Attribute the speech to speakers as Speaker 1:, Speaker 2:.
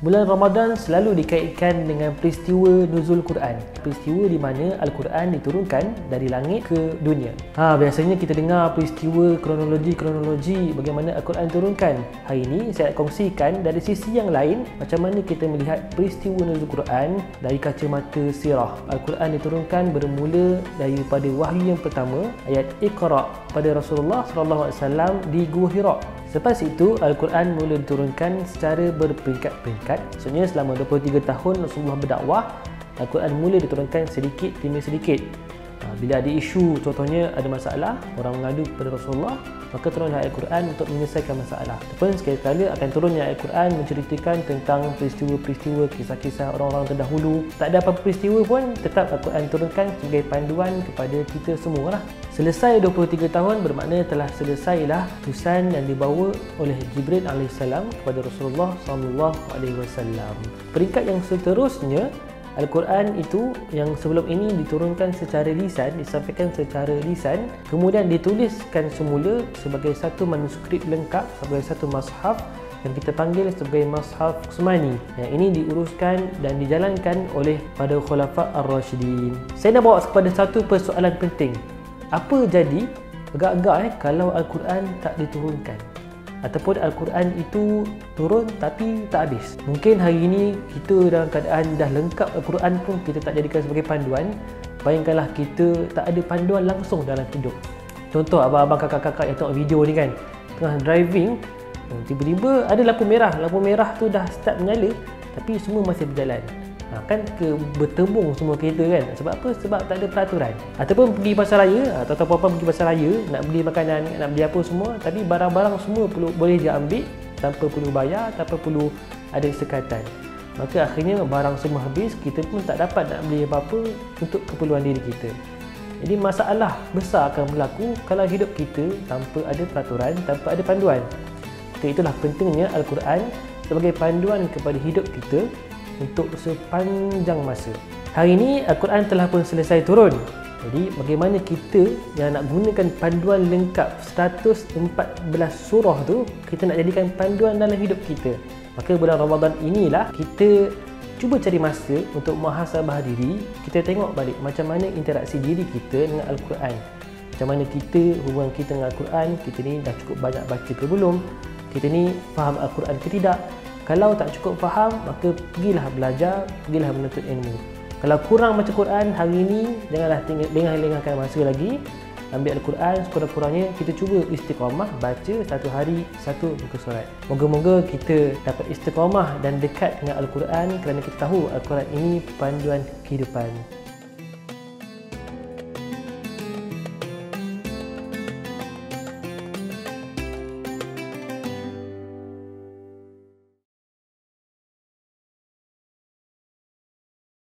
Speaker 1: Bulan Ramadan selalu dikaitkan dengan peristiwa nuzul Quran. Peristiwa di mana Al-Quran diturunkan dari langit ke dunia. Biasanya kita dengar peristiwa kronologi bagaimana Al-Quran diturunkan. Hari ini saya nak kongsikan dari sisi yang lain macam mana kita melihat peristiwa nuzul Quran dari kacamata sirah. Al-Quran diturunkan bermula daripada wahyu yang pertama, ayat Iqra pada Rasulullah SAW di Gua Hira. Selepas itu, Al-Quran mula diturunkan secara berperingkat-peringkat. Maksudnya selama 23 tahun Rasulullah berdakwah, Al-Quran mula diturunkan sedikit demi sedikit. Bila ada isu, contohnya ada masalah, orang mengadu kepada Rasulullah, maka turunlah Al-Quran untuk menyelesaikan masalah. Ataupun sekali-kali akan turunnya Al-Quran menceritakan tentang peristiwa-peristiwa, kisah-kisah orang-orang terdahulu. Tak ada apa-apa peristiwa pun, tetap Al-Quran turunkan sebagai panduan kepada kita semua lah. Selesai 23 tahun bermakna telah selesailah utusan yang dibawa oleh Jibril AS kepada Rasulullah SAW. Peringkat yang seterusnya, Al-Quran itu yang sebelum ini diturunkan secara lisan, disampaikan secara lisan, kemudian dituliskan semula sebagai satu manuskrip lengkap, sebagai satu mushaf yang kita panggil sebagai mushaf Utsmani. Yang ini diuruskan dan dijalankan oleh pada Khulafa' Ar-Rasyidin. Saya nak bawa kepada satu persoalan penting. Apa jadi agak-agak kalau Al-Quran tak diturunkan? Ataupun Al-Quran itu turun tapi tak habis. Mungkin hari ini kita dalam keadaan dah lengkap Al-Quran pun kita tak jadikan sebagai panduan. Bayangkanlah kita tak ada panduan langsung dalam hidup. Contoh abang-abang kakak-kakak yang tengok video ni kan, tengah driving, tiba-tiba ada lampu merah. Lampu merah tu dah start menyala tapi semua masih berjalan. Kan bertembung semua kereta kan. Sebab apa? Sebab tak ada peraturan. Ataupun pergi pasar raya, atau puan-puan pergi pasar raya nak beli makanan, nak beli apa semua, tapi barang-barang semua boleh diambil tanpa perlu bayar, tanpa perlu ada sekatan. Maka akhirnya barang semua habis, kita pun tak dapat nak beli apa-apa untuk keperluan diri kita. Jadi masalah besar akan berlaku kalau hidup kita tanpa ada peraturan, tanpa ada panduan. Itulah pentingnya Al-Quran sebagai panduan kepada hidup kita untuk sepanjang masa. Hari ini Al-Quran telah pun selesai turun. Jadi bagaimana kita yang nak gunakan panduan lengkap 114 surah tu, kita nak jadikan panduan dalam hidup kita. Maka bulan Ramadan inilah kita cuba cari masa untuk muhasabah diri. Kita tengok balik macam mana interaksi diri kita dengan Al-Quran. Macam mana kita, hubungan kita dengan Al-Quran, kita ni dah cukup banyak baca ke belum? Kita ni faham Al-Quran ke tidak? Kalau tak cukup faham, maka pergilah belajar, pergilah menuntut ilmu. Kalau kurang baca Quran hari ini, janganlah lengahkan masa lagi. Ambil Al-Quran, sekurang-kurangnya kita cuba istiqamah, baca satu hari satu muka surat. Moga-moga kita dapat istiqamah dan dekat dengan Al-Quran kerana kita tahu Al-Quran ini panduan kehidupan.